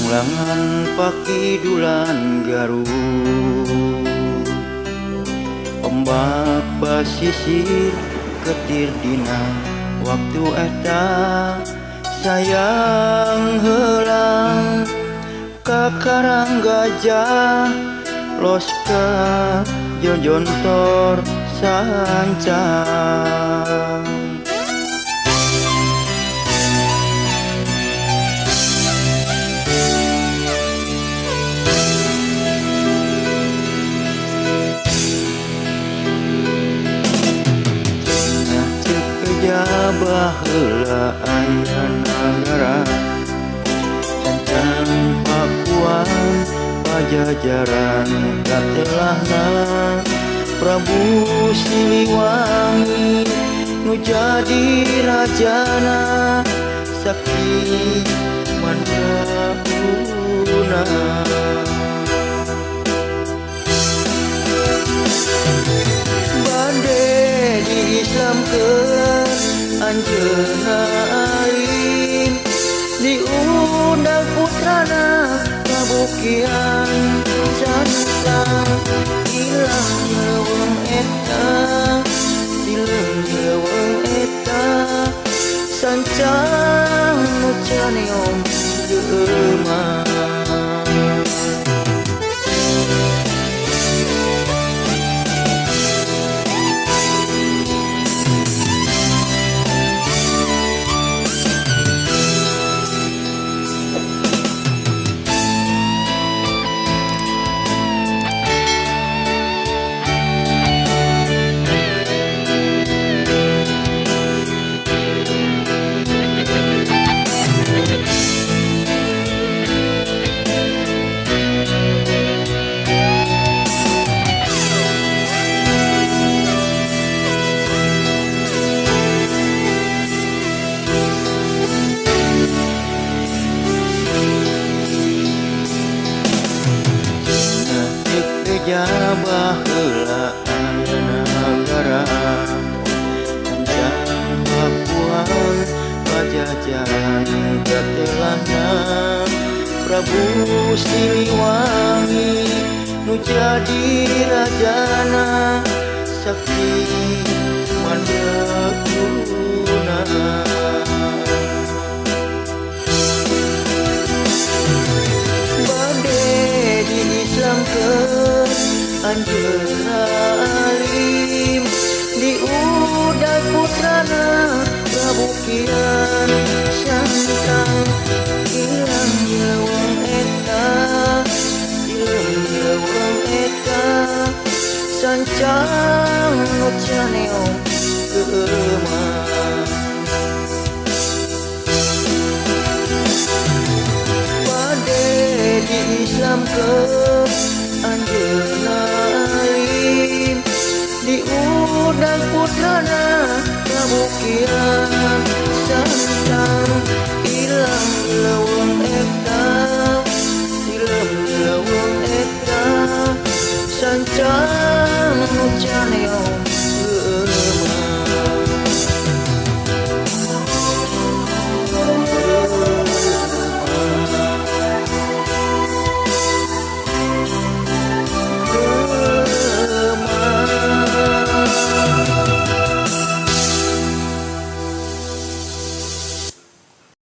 Langan pakidulan Garut, ombak basisir ketir dina waktu eta sayang heula ka Karang Gajah los ka Jojontor sancang. Baheula aya nagara cancang Pakuan Pajajaran katelahna Prabu Siliwangi nu jadi rajana Sakti Mandraguna. Bade diislamkeun Anjeunna alim diundang putrana kabukian cancang ilang leuweung eta dileuh leuweung eta sancang nu caneong geuman. Baheula aya nagara cancang Pakuan Pajajaran katelahna Prabu Siliwangi nu jadi rajana Sakti Mandraguna. Bade diislamkeun Anjeunna alim diundang putrana kabukian cancang ilang leuweung eta dileuh leuweung eta sancang nu caneong geuman. Bade diislamkeun Anjeunna alim diundang putrana kabukian